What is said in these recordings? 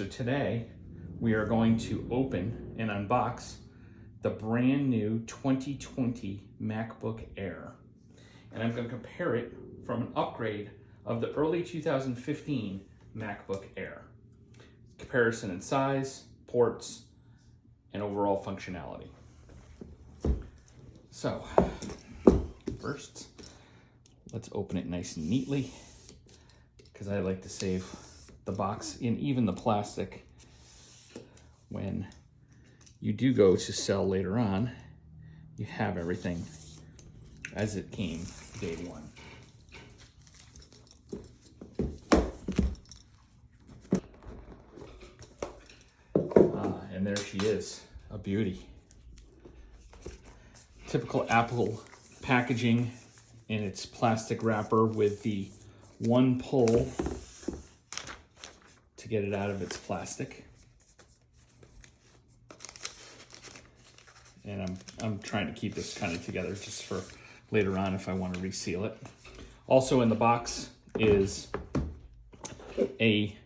today we are going to open and unbox the brand new 2020 MacBook Air. And I'm going to compare it from an upgrade of the early 2015 MacBook Air. Comparison in size, ports, and overall functionality. So, first, let's open it nice and neatly, because I like to save the box and even the plastic when you do go to sell later on. You have everything as it came day one. And there she is, a beauty. Typical Apple packaging in its plastic wrapper with the one pull to get it out of its plastic. And I'm trying to keep this kind of together just for later on if I want to reseal it. Also in the box is a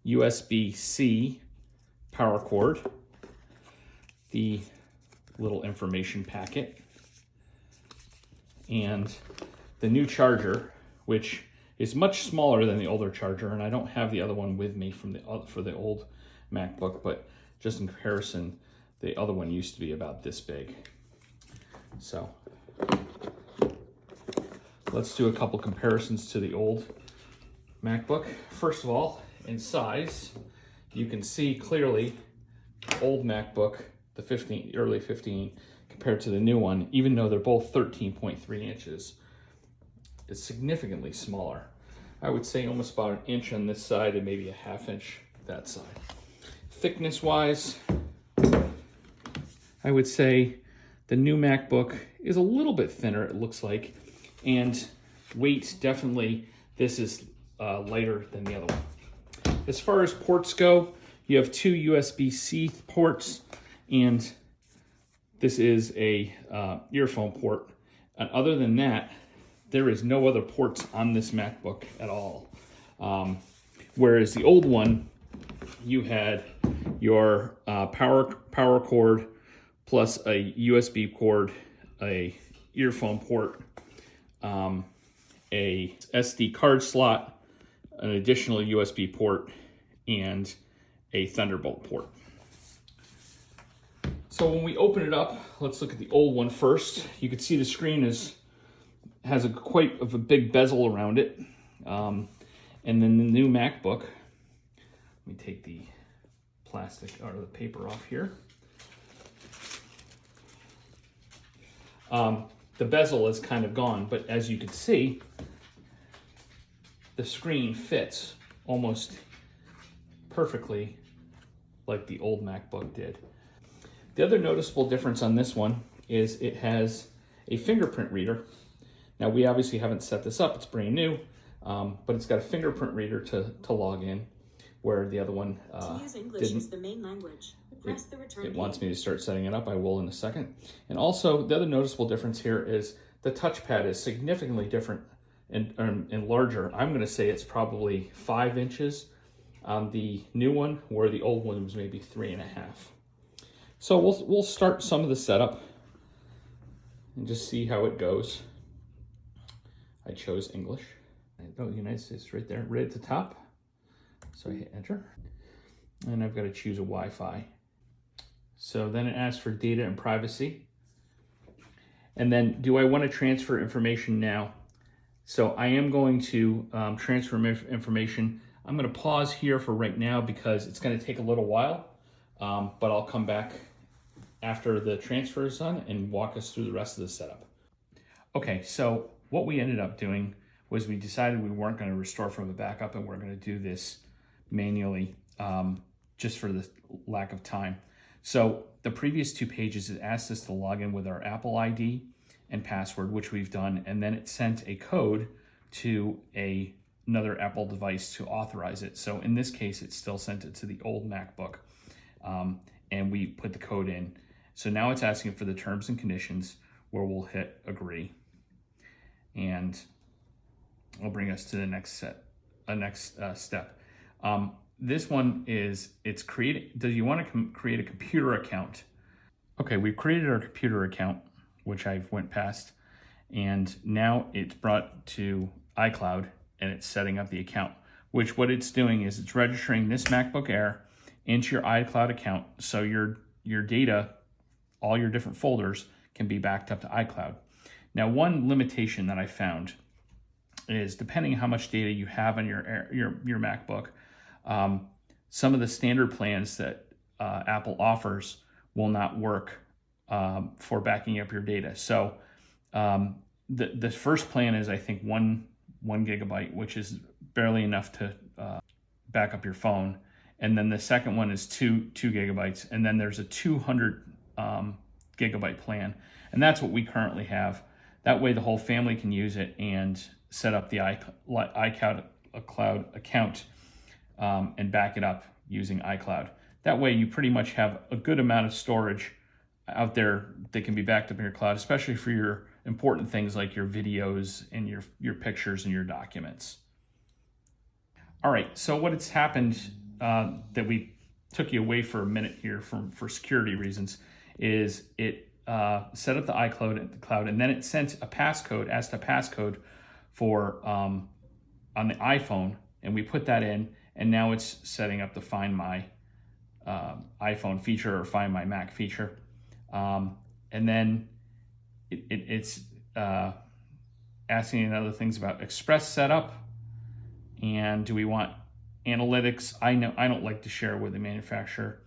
USB-C power cord, the little information packet, and the new charger, which is much smaller than the older charger, and I don't have the other one with me from for the old MacBook, but just in comparison, the other one used to be about this big. So let's do a couple comparisons to the old MacBook. First of all, in size, you can see clearly old MacBook, the early 15, compared to the new one, even though they're both 13.3 inches. It's significantly smaller. I would say almost about an inch on this side and maybe a half inch that side. Thickness wise, I would say the new MacBook is a little bit thinner, it looks like, and weight, definitely this is lighter than the other one. As far as ports go, you have two USB-C ports, and this is a earphone port. And other than that, there is no other ports on this MacBook at all. Whereas the old one, you had your power cord plus a USB cord, a earphone port, a SD card slot, an additional USB port, and a Thunderbolt port. So when we open it up, let's look at the old one first. You can see the screen has quite of a big bezel around it. And then the new MacBook, let me take the plastic or the paper off here. The bezel is kind of gone, but as you can see, the screen fits almost perfectly like the old MacBook did. The other noticeable difference on this one is it has a fingerprint reader. Now, we obviously haven't set this up, it's brand new, but it's got a fingerprint reader to log in, where the other one to use English didn't. Is the main language. Press the return It wants me to start setting it up. I will in a second. And also, the other noticeable difference here is the touchpad is significantly different and larger. I'm going to say it's probably 5 inches on the new one, where the old one was maybe 3.5. So we'll start some of the setup and just see how it goes. I chose English. Oh, United States right there, right at the top. So I hit enter. And I've got to choose a Wi-Fi. So then it asks for data and privacy. And then, do I want to transfer information now? So I am going to transfer information. I'm going to pause here for right now because it's going to take a little while, but I'll come back after the transfer is done and walk us through the rest of the setup. Okay, so what we ended up doing was we decided we weren't going to restore from the backup, and we're going to do this manually just for the lack of time. So the previous 2 pages, it asked us to log in with our Apple ID and password, which we've done, and then it sent a code to another Apple device to authorize it. So in this case, it still sent it to the old MacBook, and we put the code in. So now it's asking for the terms and conditions, where we'll hit agree, and it'll bring us to the next step. this one is, it's created, do you want to create a computer account? Okay, we've created our computer account, which I've went past, and now it's brought to iCloud and it's setting up the account, which what it's doing is it's registering this MacBook Air into your iCloud account, so your data, all your different folders, can be backed up to iCloud. Now, one limitation that I found is depending on how much data you have on your MacBook, some of the standard plans that Apple offers will not work for backing up your data. So the first plan is, I think, one gigabyte, which is barely enough to back up your phone. And then the second one is two gigabytes. And then there's a 200 gigabyte plan. And that's what we currently have. That way the whole family can use it and set up the iCloud account and back it up using iCloud. That way you pretty much have a good amount of storage out there that can be backed up in your cloud, especially for your important things like your videos and your pictures and your documents. All right, so what has happened that we took you away for a minute here for security reasons is it set up the iCloud at the cloud, and then it sent a passcode, asked a passcode for on the iPhone, and we put that in, and now it's setting up the Find My iPhone feature or Find My Mac feature. And then it's asking other things about Express setup, and do we want analytics? I don't like to share with the manufacturer.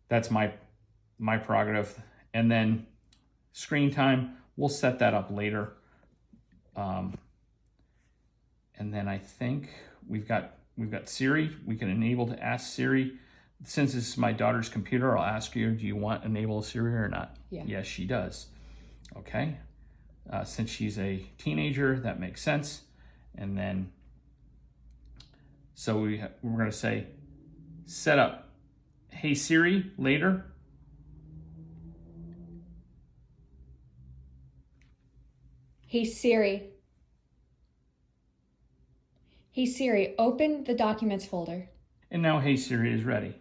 That's my prerogative. And then screen time, we'll set that up later. And then I think we've got Siri. We can enable to ask Siri. Since this is my daughter's computer, I'll ask you, do you want enable Siri or not? Yeah. Yes, she does. Okay. Since she's a teenager, that makes sense. And then, so we're going to say, set up, hey Siri, later. Hey Siri. Hey Siri, open the documents folder. And now Hey Siri is ready.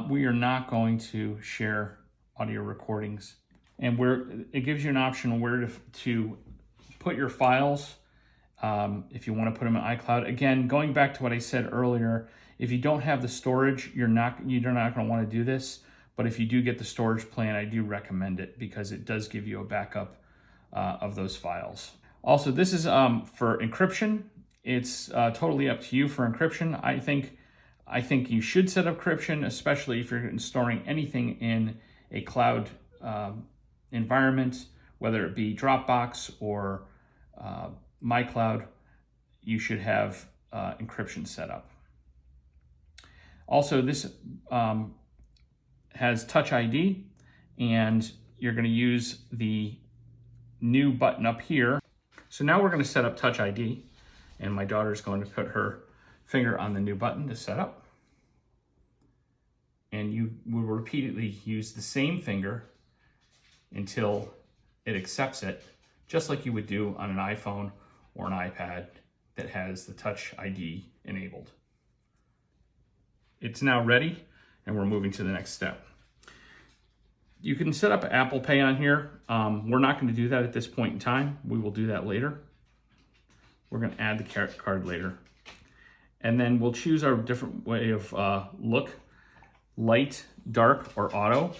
We are not going to share audio recordings, and it gives you an option where to put your files if you want to put them in iCloud. Again, going back to what I said earlier, if you don't have the storage, you're not going to want to do this. But if you do get the storage plan, I do recommend it because it does give you a backup of those files. Also, this is for encryption. It's totally up to you for encryption. I think you should set up encryption, especially if you're storing anything in a cloud environment, whether it be Dropbox or MyCloud. You should have encryption set up. Also, this has Touch ID, and you're going to use the new button up here. So now we're going to set up Touch ID, and my daughter's going to put her finger on the new button to set up. And you will repeatedly use the same finger until it accepts it, just like you would do on an iPhone or an iPad that has the Touch ID enabled. It's now ready, and we're moving to the next step. You can set up Apple Pay on here. We're not going to do that at this point in time. We will do that later. We're going to add the card later. And then we'll choose our different way of look, light, dark, or auto.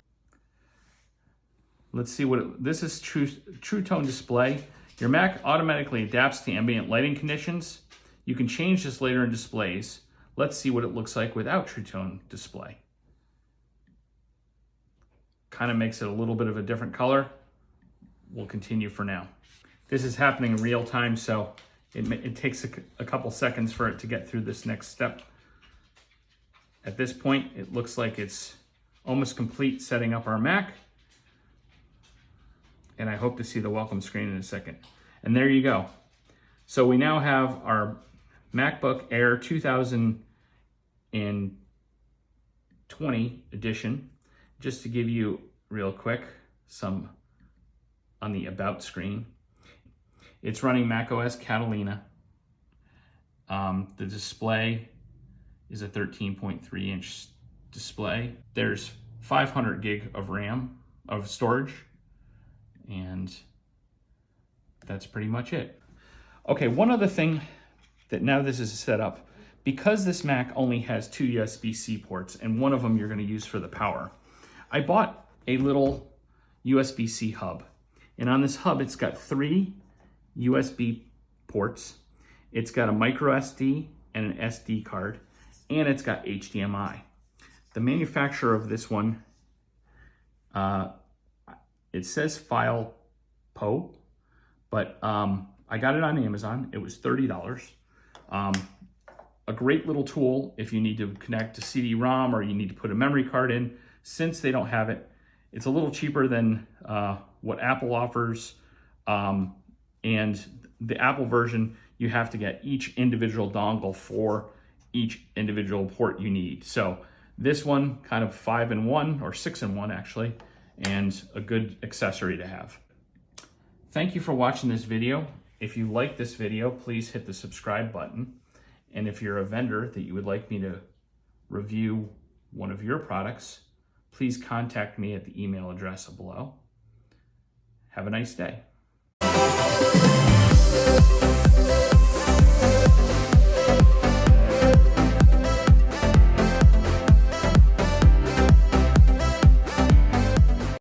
Let's see this is True Tone Display. Your Mac automatically adapts to ambient lighting conditions. You can change this later in displays. Let's see what it looks like without True Tone Display. Kind of makes it a little bit of a different color. We'll continue for now. This is happening in real time, so it takes a couple seconds for it to get through this next step. At this point, it looks like it's almost complete setting up our Mac. And I hope to see the welcome screen in a second. And there you go. So we now have our MacBook Air 2020 edition. Just to give you real quick some on the About screen. It's running macOS Catalina. The display is a 13.3 inch display. There's 500 gig of RAM of storage, and that's pretty much it. Okay, one other thing that now this is set up, because this Mac only has 2 USB-C ports and one of them you're going to use for the power, I bought a little USB-C hub. And on this hub, it's got 3 USB ports. It's got a micro SD and an SD card, and it's got HDMI. The manufacturer of this one, it says File Po, but I got it on Amazon. It was $30. A great little tool if you need to connect to CD-ROM or you need to put a memory card in. Since they don't have it, it's a little cheaper than what Apple offers. And the Apple version, you have to get each individual dongle for each individual port you need. So this one kind of 5-in-1 or 6-in-1 actually, and a good accessory to have. Thank you for watching this video. If you like this video, please hit the subscribe button. And if you're a vendor that you would like me to review one of your products, please contact me at the email address below. Have a nice day.